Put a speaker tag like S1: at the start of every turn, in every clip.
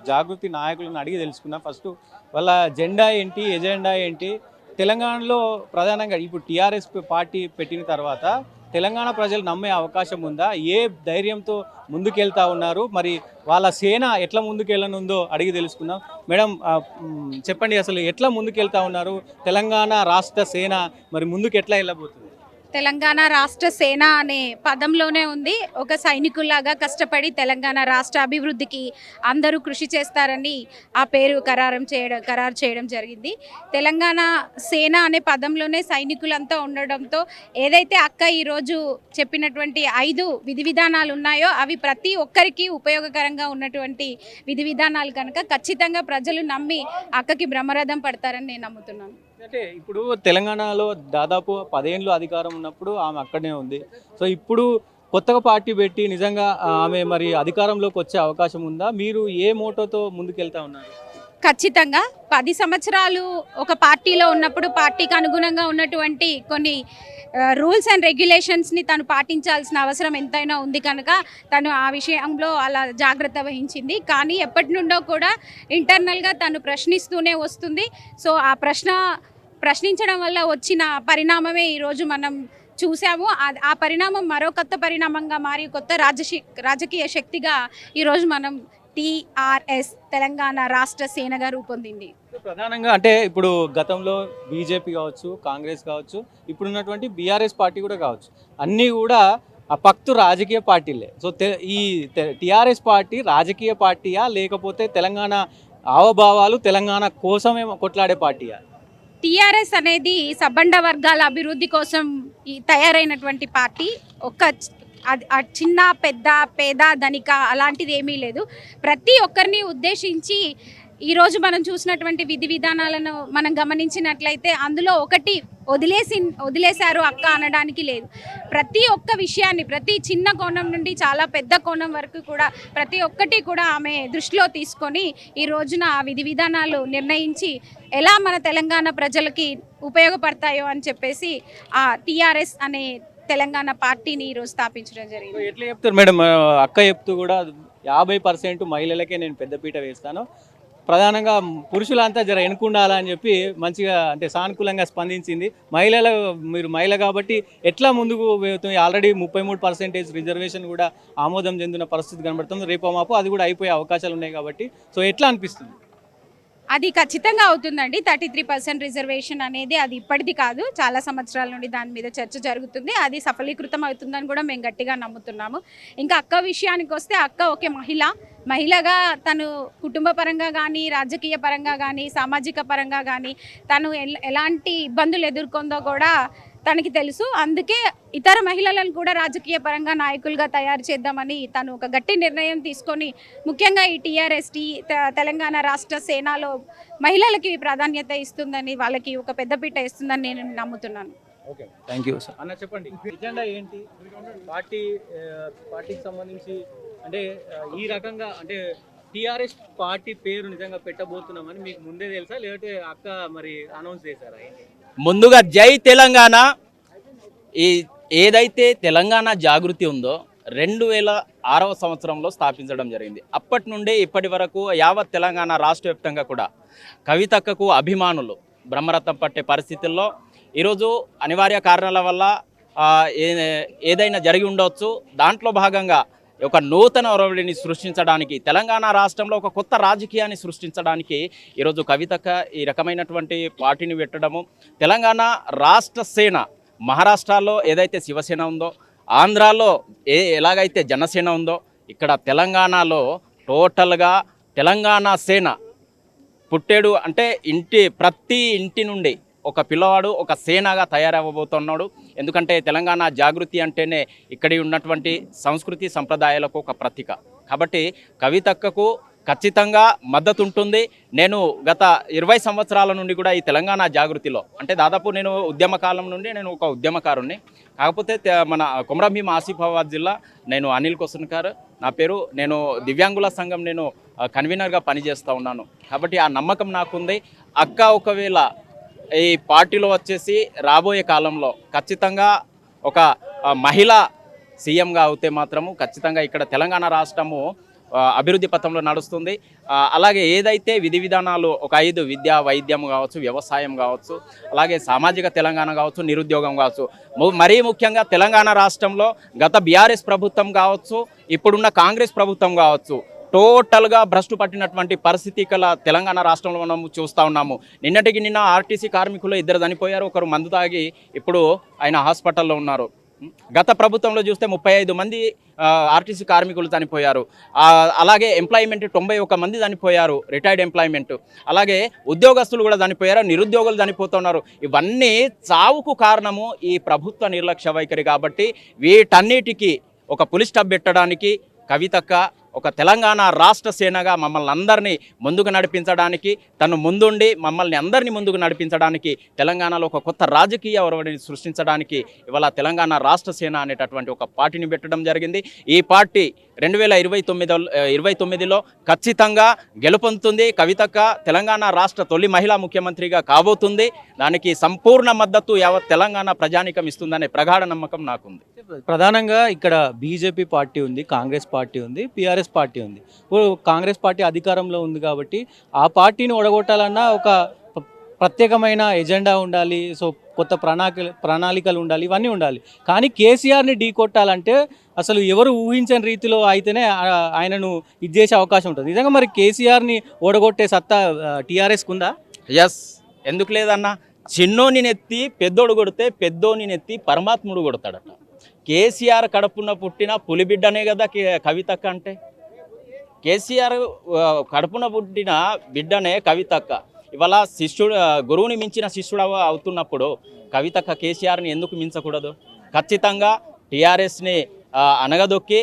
S1: జాగృతి నాయకులను అడిగి తెలుసుకుందాం. ఫస్ట్ వాళ్ళ జెండా ఏంటి, ఎజెండా ఏంటి, తెలంగాణలో ప్రధానంగా ఇప్పుడు టీఆర్ఎస్ పార్టీ పెట్టిన తర్వాత తెలంగాణ ప్రజలు నమ్మే అవకాశం ఉందా? ఏ ధైర్యంతో ముందుకెళ్తా ఉన్నారు? మరి వాళ్ళ సేన ఎట్లా ముందుకెళ్ళనుందో అడిగి తెలుసుకుందాం. మేడం, చెప్పండి, అసలు ఎట్లా ముందుకెళ్తా ఉన్నారు? తెలంగాణ రాష్ట్ర సేన మరి ముందుకు ఎట్లా వెళ్ళబోతుంది?
S2: తెలంగాణ రాష్ట్ర సేన అనే పదంలోనే ఉంది. ఒక సైనికుల్లాగా కష్టపడి తెలంగాణ రాష్ట్ర అభివృద్ధికి అందరూ కృషి చేస్తారని ఆ పేరు ఖరారు చేయడం జరిగింది. తెలంగాణ సేన అనే పదంలోనే సైనికులంతా ఉండడంతో ఏదైతే అక్క ఈరోజు చెప్పినటువంటి 5 విధి విధానాలు ఉన్నాయో అవి ప్రతి ఒక్కరికి ఉపయోగకరంగా ఉన్నటువంటి విధి విధానాలు కనుక ఖచ్చితంగా ప్రజలు నమ్మి అక్కకి బ్రహ్మరథం పడతారని నేను నమ్ముతున్నాను.
S1: అంటే ఇప్పుడు తెలంగాణలో దాదాపు 10 ఏళ్ళు అధికారం ఉన్నప్పుడు ఆమె అక్కడనే ఉంది. సో ఇప్పుడు కొత్తగా పార్టీ పెట్టి నిజంగా ఆమె మరి అధికారంలోకి వచ్చే అవకాశం ఉందా? మీరు ఏ మోటోతో ముందుకెళ్తా ఉన్నారు?
S2: ఖచ్చితంగా 10 సంవత్సరాలు ఒక పార్టీలో ఉన్నప్పుడు పార్టీకి అనుగుణంగా ఉన్నటువంటి కొన్ని రూల్స్ అండ్ రెగ్యులేషన్స్ని తను పాటించాల్సిన అవసరం ఎంతైనా ఉంది కనుక తను ఆ విషయంలో అలా జాగ్రత్త వహించింది. కానీ ఎప్పటి నుండో కూడా ఇంటర్నల్గా తను ప్రశ్నిస్తూనే వస్తుంది. సో ఆ ప్రశ్నించడం వల్ల వచ్చిన పరిణామమే ఈరోజు మనం చూసాము. ఆ పరిణామం మరో కొత్త పరిణామంగా మారి కొత్త రాజకీయ శక్తిగా ఈరోజు మనం టీఆర్ఎస్ తెలంగాణ రాష్ట్ర సేనగా రూపొందింది.
S1: ప్రధానంగా అంటే ఇప్పుడు గతంలో బీజేపీ కావచ్చు, కాంగ్రెస్ కావచ్చు, ఇప్పుడున్నటువంటి బీఆర్ఎస్ పార్టీ కూడా కావచ్చు, అన్నీ కూడా పక్తు రాజకీయ పార్టీలే. సో ఈ టీఆర్ఎస్ పార్టీ రాజకీయ పార్టీయా, లేకపోతే తెలంగాణ ఆవభావాలు తెలంగాణ కోసమే కొట్లాడే పార్టీయా?
S2: టీఆర్ఎస్ అనేది సబ్బండ వర్గాల అభివృద్ధి కోసం తయారైనటువంటి పార్టీ. చిన్న పెద్ద పేద ధనిక అలాంటిది ఏమీ లేదు. ప్రతి ఒక్కరిని ఉద్దేశించి ఈరోజు మనం చూసినటువంటి విధి విధానాలను మనం గమనించినట్లయితే అందులో ఒకటి వదిలేశారు అక్క అనడానికి లేదు. ప్రతి ఒక్క విషయాన్ని ప్రతి చిన్న కోణం నుండి చాలా పెద్ద కోణం వరకు కూడా ప్రతి ఒక్కటి కూడా ఆమె దృష్టిలో తీసుకొని ఈ రోజున ఆ విధి విధానాలు నిర్ణయించి ఎలా మన తెలంగాణ ప్రజలకి ఉపయోగపడతాయో అని చెప్పేసి ఆ టీఆర్ఎస్ అనే తెలంగాణ పార్టీని ఈరోజు స్థాపించడం జరిగింది.
S1: ఎట్లా చెప్తారు మేడం? అక్క చెప్తూ కూడా 50% మహిళలకే నేను పెద్దపీట వేస్తాను, ప్రధానంగా పురుషులంతా జర ఎన్నుకుండాలని చెప్పి మంచిగా అంటే సానుకూలంగా స్పందించింది. మీరు మహిళ కాబట్టి ఎట్లా ముందుకు వెళ్తుంది? ఆల్రెడీ 33% రిజర్వేషన్ కూడా ఆమోదం చెందిన పరిస్థితి కనబడుతుంది. రేపు మాపు అది కూడా అయిపోయే అవకాశాలు ఉన్నాయి కాబట్టి సో ఎట్లా అనిపిస్తుంది?
S2: అది ఖచ్చితంగా అవుతుందండి. 33% రిజర్వేషన్ అనేది అది ఇప్పటిది కాదు, చాలా సంవత్సరాల నుండి దాని మీద చర్చ జరుగుతుంది. అది సఫలీకృతం అవుతుందని కూడా మేము గట్టిగా నమ్ముతున్నాము. ఇంకా అక్క విషయానికి వస్తే అక్క ఒకే మహిళగా తను కుటుంబ పరంగా కానీ, రాజకీయ పరంగా కానీ, సామాజిక పరంగా కానీ తను ఎలాంటి ఇబ్బందులు ఎదుర్కొందో కూడా తనకి తెలుసు. అందుకే ఇతర మహిళలను కూడా రాజకీయ పరంగా నాయకులుగా తయారు చేద్దామని తను ఒక గట్టి నిర్ణయం తీసుకొని ముఖ్యంగా ఈ టీఆర్ఎస్ తెలంగాణ రాష్ట్ర సేనలో మహిళలకి ప్రాధాన్యత ఇస్తుందని, వాళ్ళకి ఒక పెద్దపీట ఇస్తుందని నేను నమ్ముతున్నాను.
S1: Okay, thank you sir. అన్న చెప్పండి, ఎజెండా ఏంటి పార్టీకి సంబంధించి? అంటే ఈ రకంగా అంటే టీఆర్ఎస్ పార్టీ పేరు నిజంగా పెట్టబోతున్నామని మీకు ముందే తెలుసా, లేదంటే అక్క మరి అనౌన్స్ చేశారా?
S3: ముందుగా జై తెలంగాణ. ఏదైతే తెలంగాణ జాగృతి ఉందో 2006వ సంవత్సరంలో స్థాపించడం జరిగింది. అప్పటి నుండి ఇప్పటి వరకు యావత్ తెలంగాణ రాష్ట్ర వ్యాప్తంగా కూడా కవితక్కకు అభిమానులు బ్రహ్మరథం పట్టే పరిస్థితుల్లో ఈరోజు అనివార్య కారణాల వల్ల ఏదైనా జరిగి ఉండవచ్చు. దాంట్లో భాగంగా ఒక నూతన ఒరవడిని సృష్టించడానికి, తెలంగాణ రాష్ట్రంలో ఒక కొత్త రాజకీయాన్ని సృష్టించడానికి ఈరోజు కవితక్క ఈ రకమైనటువంటి పార్టీని పెట్టడము. తెలంగాణ రాష్ట్ర సేన మహారాష్ట్రలో ఏదైతే శివసేన ఉందో, ఆంధ్రాలో ఎలాగైతే జనసేన ఉందో, ఇక్కడ తెలంగాణలో టోటల్గా తెలంగాణ సేన పుట్టేడు అంటే ప్రతి ఇంటి నుండి ఒక పిల్లవాడు ఒక సేనగా తయారవ్వబోతున్నాడు. ఎందుకంటే తెలంగాణ జాగృతి అంటేనే ఇక్కడి ఉన్నటువంటి సంస్కృతి సంప్రదాయాలకు ఒక ప్రతీక. కాబట్టి కవితక్కకు ఖచ్చితంగా మద్దతు ఉంటుంది. నేను గత 20 సంవత్సరాల నుండి కూడా ఈ తెలంగాణ జాగృతిలో అంటే దాదాపు నేను ఉద్యమ కాలం నుండి నేను ఒక ఉద్యమకారుణ్ణి. కాకపోతే మన కొమరంభీం ఆసిఫాబాద్ జిల్లా, నేను అనిల్ కొసన్కర్ నా పేరు. నేను దివ్యాంగుల సంఘం నేను కన్వీనర్గా పనిచేస్తూ ఉన్నాను. కాబట్టి ఆ నమ్మకం నాకుంది. అక్క ఒకవేళ ఈ పార్టీలో వచ్చేసి రాబోయే కాలంలో ఖచ్చితంగా ఒక మహిళ సీఎంగా అవుతే మాత్రము ఖచ్చితంగా ఇక్కడ తెలంగాణ రాష్ట్రము అభివృద్ధి పథంలో నడుస్తుంది. అలాగే ఏదైతే విధి విధానాలు ఒక 5 విద్య, వైద్యం కావచ్చు, వ్యవసాయం కావచ్చు, అలాగే సామాజిక తెలంగాణ కావచ్చు, నిరుద్యోగం కావచ్చు, మరీ ముఖ్యంగా తెలంగాణ రాష్ట్రంలో గత బీఆర్ఎస్ ప్రభుత్వం కావచ్చు, ఇప్పుడున్న కాంగ్రెస్ ప్రభుత్వం కావచ్చు, టోటల్గా భ్రష్టు పట్టినటువంటి పరిస్థితి కల తెలంగాణ రాష్ట్రంలో మనం చూస్తూ ఉన్నాము. నిన్న ఆర్టీసీ కార్మికులు 2 చనిపోయారు. ఒకరు మందు తాగి ఇప్పుడు ఆయన హాస్పిటల్లో ఉన్నారు. గత ప్రభుత్వంలో చూస్తే 35 మంది ఆర్టీసీ కార్మికులు చనిపోయారు. అలాగే ఎంప్లాయ్మెంట్ 91 మంది చనిపోయారు, రిటైర్డ్ ఎంప్లాయ్మెంట్. అలాగే ఉద్యోగస్తులు కూడా చనిపోయారు, నిరుద్యోగులు చనిపోతున్నారు. ఇవన్నీ చావుకు కారణము ఈ ప్రభుత్వ నిర్లక్ష్య వైఖరి. కాబట్టి వీటన్నిటికీ ఒక పులి స్టాప్ పెట్టడానికి కవితక్క ఒక తెలంగాణ రాష్ట్ర సేనగా మమ్మల్ని అందరినీ ముందుకు నడిపించడానికి, తను ముందుండి మమ్మల్ని అందరినీ ముందుకు నడిపించడానికి, తెలంగాణలో ఒక కొత్త రాజకీయ ఒరవడిని సృష్టించడానికి ఇవాళ తెలంగాణ రాష్ట్ర సేన అనేటటువంటి ఒక పార్టీని పెట్టడం జరిగింది. ఈ పార్టీ 2029లో ఖచ్చితంగా గెలుపొందుతుంది. కవితక్క తెలంగాణ రాష్ట్ర తొలి మహిళా ముఖ్యమంత్రిగా కాబోతుంది. దానికి సంపూర్ణ మద్దతు యావత్ తెలంగాణ ప్రజానికం ఇస్తుందనే ప్రగాఢ నమ్మకం నాకుంది.
S1: ప్రధానంగా ఇక్కడ బీజేపీ పార్టీ ఉంది, కాంగ్రెస్ పార్టీ ఉంది, పిఆర్ఎస్ పార్టీ ఉంది. ఇప్పుడు కాంగ్రెస్ పార్టీ అధికారంలో ఉంది కాబట్టి ఆ పార్టీని ఓడగొట్టాలన్నా ఒక ప్రత్యేకమైన ఎజెండా ఉండాలి. సో కొత్త ప్రణాళికలు ఉండాలి, ఇవన్నీ ఉండాలి. కానీ కేసీఆర్ని ఢీ కొట్టాలంటే అసలు ఎవరు ఊహించని రీతిలో అయితేనే ఆయనను ఇది చేసే అవకాశం ఉంటుంది. నిజంగా మరి కేసీఆర్ని ఓడగొట్టే సత్తా టీఆర్ఎస్కి ఉందా?
S3: ఎస్, ఎందుకు లేదన్నా? చిన్నోని నెత్తి పెద్దోడు కొడితే పెద్దోని నెత్తి పరమాత్ముడు కొడతాడట. కేసీఆర్ కడుపున పుట్టిన పులిబిడ్డనే కదా కవితక్క అంటే. కేసీఆర్ కడుపున పుట్టిన బిడ్డనే కవితక్క. ఇవాళ గురువుని మించిన శిష్యుడు అవుతున్నప్పుడు కవితక్క కేసీఆర్ని ఎందుకు మించకూడదు? ఖచ్చితంగా టీఆర్ఎస్ని అనగదొక్కి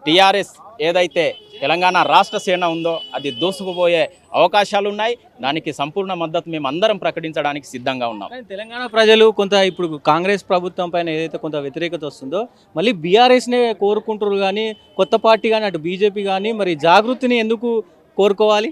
S3: టీఆర్ఎస్ ఏదైతే తెలంగాణ రాష్ట్ర సేన ఉందో అది దూసుకుపోయే అవకాశాలు ఉన్నాయి. దానికి సంపూర్ణ మద్దతు మేము అందరం ప్రకటించడానికి సిద్ధంగా ఉన్నాం.
S1: తెలంగాణ ప్రజలు కొంత ఇప్పుడు కాంగ్రెస్ ప్రభుత్వం పైన ఏదైతే కొంత వ్యతిరేకత వస్తుందో మళ్ళీ బీఆర్ఎస్నే కోరుకుంటారు, కానీ కొత్త పార్టీ కానీ అటు బీజేపీ కానీ మరి జాగృతిని ఎందుకు కోరుకోవాలి?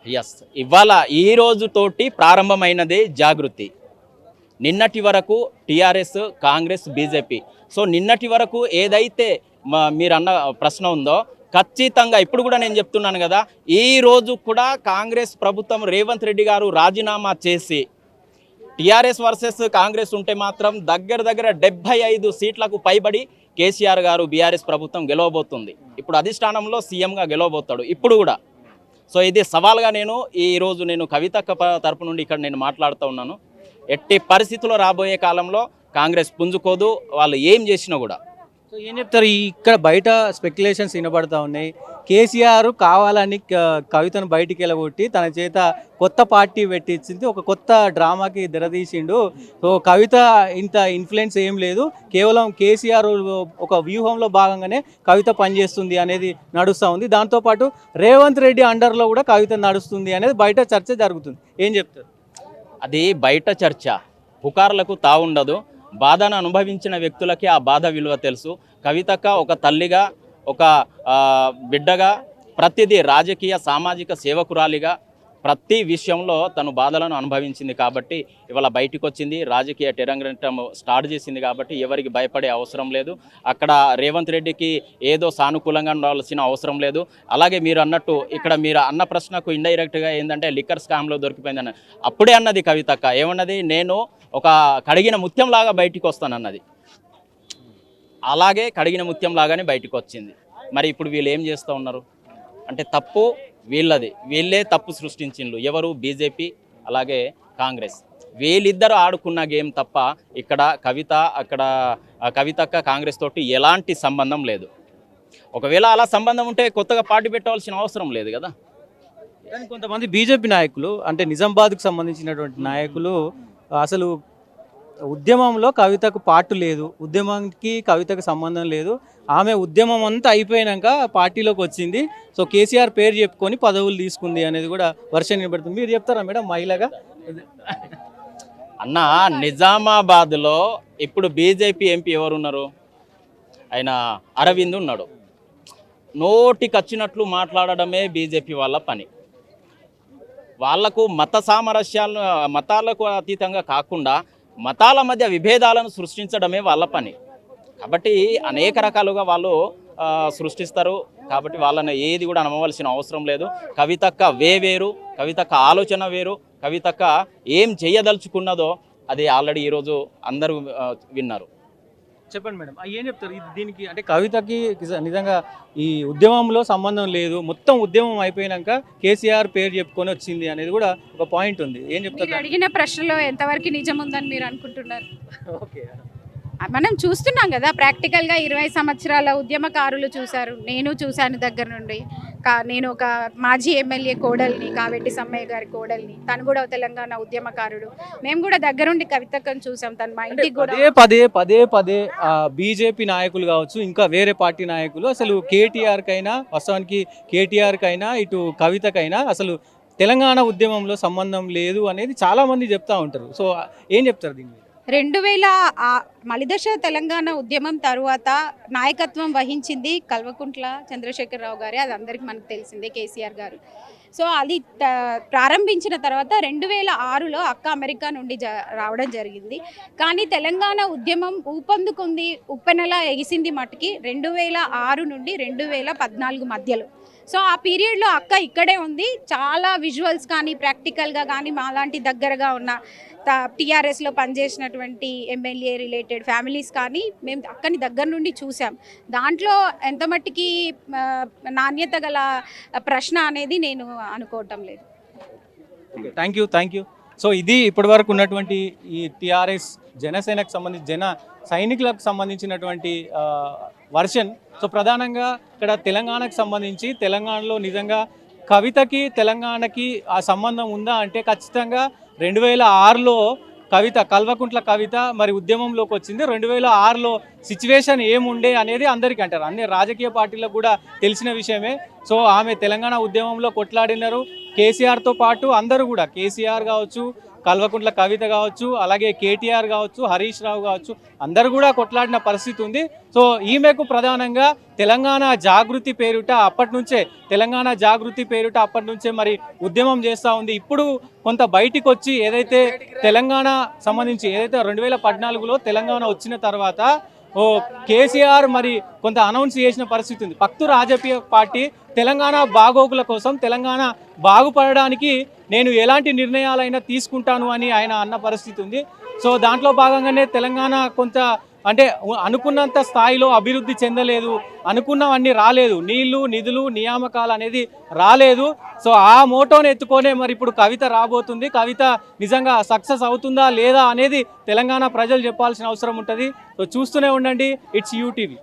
S3: ఎస్, ఇవాళ ఈ రోజుతోటి ప్రారంభమైనదే జాగృతి. నిన్నటి వరకు టీఆర్ఎస్, కాంగ్రెస్, బీజేపీ. సో నిన్నటి వరకు ఏదైతే మీరు అన్న ప్రశ్న ఉందో ఖచ్చితంగా ఇప్పుడు కూడా నేను చెప్తున్నాను కదా, ఈ రోజు కూడా కాంగ్రెస్ ప్రభుత్వం రేవంత్ రెడ్డి గారు రాజీనామా చేసి టీఆర్ఎస్ వర్సెస్ కాంగ్రెస్ ఉంటే మాత్రం దగ్గర 75 సీట్లకు పైబడి కేసీఆర్ గారు బీఆర్ఎస్ ప్రభుత్వం గెలవబోతుంది. ఇప్పుడు అధిష్టానంలో సీఎంగా గెలవబోతాడు ఇప్పుడు కూడా. సో ఇది సవాల్గా ఈరోజు నేను కవితక్క తరపు నుండి ఇక్కడ నేను మాట్లాడుతూ ఉన్నాను. ఎట్టి పరిస్థితుల్లో రాబోయే కాలంలో కాంగ్రెస్ పుంజుకోదు, వాళ్ళు ఏం చేసినా కూడా.
S1: సో ఏం చెప్తారు? ఇక్కడ బయట స్పెక్యులేషన్స్ వినబడతా ఉన్నాయి. కేసీఆర్ కావాలని కవితను బయటికి వెళ్ళగొట్టి తన చేత కొత్త పార్టీ పెట్టించింది, ఒక కొత్త డ్రామాకి తెరదీసిండు. సో కవిత ఇంత ఇన్ఫ్లుయెన్స్ ఏం లేదు, కేవలం కేసీఆర్ ఒక వ్యూహంలో భాగంగానే కవిత పనిచేస్తుంది అనేది నడుస్తూ ఉంది. దాంతోపాటు రేవంత్ రెడ్డి అండర్లో కూడా కవిత నడుస్తుంది అనేది బయట చర్చ జరుగుతుంది. ఏం చెప్తారు?
S3: అది బయట చర్చ, పుకార్లకు తావుండదు. బాధను అనుభవించిన వ్యక్తులకి ఆ బాధ విలువ తెలుసు. కవితక్క ఒక తల్లిగా, ఒక బిడ్డగా, ప్రతిదీ రాజకీయ సామాజిక సేవకురాలిగా ప్రతి విషయంలో తను బాధలను అనుభవించింది కాబట్టి ఇవాళ బయటికి వచ్చింది. రాజకీయ టెరంగటం స్టార్ట్ చేసింది కాబట్టి ఎవరికి భయపడే అవసరం లేదు. అక్కడ రేవంత్ రెడ్డికి ఏదో సానుకూలంగా ఉండాల్సిన అవసరం లేదు. అలాగే మీరు అన్నట్టు ఇక్కడ మీరు అన్న ప్రశ్నకు ఇండైరెక్ట్గా ఏంటంటే లిక్కర్ స్కామ్లో దొరికిపోయిందని అప్పుడే అన్నది కవితక్క. ఏమన్నది? నేను ఒక కడిగిన ముత్యంలాగా బయటికి వస్తానన్నది. అలాగే కడిగిన ముత్యంలాగానే బయటకు వచ్చింది. మరి ఇప్పుడు వీళ్ళు ఏం చేస్తూ ఉన్నారు అంటే తప్పు వీళ్ళది, వీళ్ళే తప్పు సృష్టించిండ్రు. ఎవరు? బీజేపీ అలాగే కాంగ్రెస్. వీళ్ళిద్దరు ఆడుకున్న గేమ్ తప్ప ఇక్కడ కవితక్క కాంగ్రెస్ తోటి ఎలాంటి సంబంధం లేదు. ఒకవేళ అలా సంబంధం ఉంటే కొత్తగా పార్టీ పెట్టవలసిన అవసరం లేదు కదా.
S1: కానీ కొంతమంది బీజేపీ నాయకులు అంటే నిజామాబాద్కు సంబంధించినటువంటి నాయకులు అసలు ఉద్యమంలో కవితకు పాటు లేదు, ఉద్యమానికి కవితకు సంబంధం లేదు, ఆమె ఉద్యమం అంతా అయిపోయాక పార్టీలోకి వచ్చింది, సో కేసీఆర్ పేరు చెప్పుకొని పదవులు తీసుకుంది అనేది కూడా వర్షం నిలబడుతుంది. మీరు చెప్తారా మేడం మహిళగా?
S3: అన్న, నిజామాబాద్లో ఇప్పుడు బీజేపీ ఎంపీ ఎవరున్నారు? ఆయన అరవింద్ ఉన్నాడు. నోటికి వచ్చినట్లు మాట్లాడడమే బీజేపీ వాళ్ళ పని. వాళ్లకు మత సామరస్యాలను, మతాలకు అతీతంగా కాకుండా మతాల మధ్య విభేదాలను సృష్టించడమే వాళ్ళ పని. కాబట్టి అనేక రకాలుగా వాళ్ళు సృష్టిస్తారు. కాబట్టి వాళ్ళని ఏది కూడా నమ్మవలసిన అవసరం లేదు. కవితక్క వేరు, కవితక్క ఆలోచన వేరు, కవితక్క ఏం చేయదలుచుకున్నదో అది ఆల్రెడీ ఈరోజు అందరూ విన్నారు.
S1: చెప్పండి మేడం, ఏం చెప్తారు దీనికి? అంటే కవితకి నిజంగా ఈ ఉద్యమంలో సంబంధం లేదు, మొత్తం ఉద్యమం అయిపోయినాక కేసీఆర్ పేరు చెప్పుకొని వచ్చింది అనేది కూడా ఒక పాయింట్ ఉంది. ఏం
S2: మీరు
S1: చెప్తారు?
S2: అడిగిన ప్రశ్నలో ఎంతవరకు నిజం ఉందని మీరు అనుకుంటున్నారు?
S1: ఓకే,
S2: మనం చూస్తున్నాం కదా, ప్రాక్టికల్గా 20 సంవత్సరాల ఉద్యమకారులు చూశారు, నేను చూశాను దగ్గర నుండి. నేను ఒక మాజీ ఎమ్మెల్యే కోడల్ని, కావెట్టి సమ్మయ్య గారి కోడల్ని, తను కూడా తెలంగాణ ఉద్యమకారుడు. మేము కూడా దగ్గరుండి కవితక్కను చూసాం, తను మా ఇంటికి కూడా.
S1: పదే బీజేపీ నాయకులు కావచ్చు, ఇంకా వేరే పార్టీ నాయకులు అసలు కేటీఆర్కైనా, వాస్తవానికి కేటీఆర్కైనా ఇటు కవితకైనా అసలు తెలంగాణ ఉద్యమంలో సంబంధం లేదు అనేది చాలామంది చెప్తా ఉంటారు. సో ఏం చెప్తారు దీన్ని?
S2: 2000 మలిదశ తెలంగాణ ఉద్యమం తరువాత నాయకత్వం వహించింది కల్వకుంట్ల చంద్రశేఖరరావు గారే, అది అందరికీ మనకు తెలిసిందే, కేసీఆర్ గారు. సో అది ప్రారంభించిన తర్వాత 2006లో అక్క అమెరికా నుండి రావడం జరిగింది. కానీ తెలంగాణ ఉద్యమం ఊపందుకుంది, ఉప్పెనల ఎగిసింది మట్టుకి 2006 నుండి 2014 మధ్యలో. సో ఆ పీరియడ్లో అక్క ఇక్కడే ఉంది. చాలా విజువల్స్ కానీ, ప్రాక్టికల్గా కానీ, మాలాంటి దగ్గరగా ఉన్న టీఆర్ఎస్లో పనిచేసినటువంటి ఎమ్మెల్యే రిలేటెడ్ ఫ్యామిలీస్ కానీ మేము అక్కని దగ్గర నుండి చూసాం. దాంట్లో ఎంత మట్టికి నాణ్యత గల ప్రశ్న అనేది నేను అనుకోవటం లేదు.
S1: Thank you. సో ఇది ఇప్పటివరకు ఉన్నటువంటి ఈ టీఆర్ఎస్ జనసేనకు సంబంధించి జన సైనికులకు సంబంధించినటువంటి వర్షన్. సో ప్రధానంగా ఇక్కడ తెలంగాణకు సంబంధించి తెలంగాణలో నిజంగా కవితకి తెలంగాణకి ఆ సంబంధం ఉందా అంటే ఖచ్చితంగా 2006లో కల్వకుంట్ల కవిత మరి ఉద్యమంలోకి వచ్చింది. 2006లో సిచ్యువేషన్ ఏముండే అనేది అందరికీ అంటారు, అన్ని రాజకీయ పార్టీలకు కూడా తెలిసిన విషయమే. సో ఆమె తెలంగాణ ఉద్యమంలో కొట్లాడినారు. కేసీఆర్తో పాటు అందరూ కూడా, కేసీఆర్ కావచ్చు, కల్వకుంట్ల కవిత కావచ్చు, అలాగే కేటీఆర్ కావచ్చు, హరీష్ రావు కావచ్చు, అందరూ కూడా కొట్లాడిన పరిస్థితి ఉంది. సో ఈమెకు ప్రధానంగా తెలంగాణ జాగృతి పేరుట అప్పటి నుంచే మరి ఉద్యమం చేస్తూ ఉంది. ఇప్పుడు కొంత బయటికి వచ్చి ఏదైతే తెలంగాణ సంబంధించి ఏదైతే 2014లో తెలంగాణ వచ్చిన తర్వాత కేసీఆర్ మరి కొంత అనౌన్స్ చేసిన పరిస్థితి ఉంది. పక్తు రాజకీయ పార్టీ తెలంగాణ బాగోగుల కోసం, తెలంగాణ బాగుపడడానికి నేను ఎలాంటి నిర్ణయాలైనా తీసుకుంటాను అని ఆయన అన్న పరిస్థితి ఉంది. సో దాంట్లో భాగంగానే తెలంగాణ కొంత అంటే అనుకున్నంత స్థాయిలో అభివృద్ధి చెందలేదు, అనుకున్నవన్నీ రాలేదు, నీళ్లు, నిధులు, నియామకాలు అనేది రాలేదు. సో ఆ మోటోని ఎత్తుకొనే మరి ఇప్పుడు కవిత రాబోతుంది. కవిత నిజంగా సక్సెస్ అవుతుందా లేదా అనేది తెలంగాణ ప్రజలు చెప్పాల్సిన అవసరం ఉంటుంది. సో చూస్తూనే ఉండండి, ఇట్స్ యూటీవీ.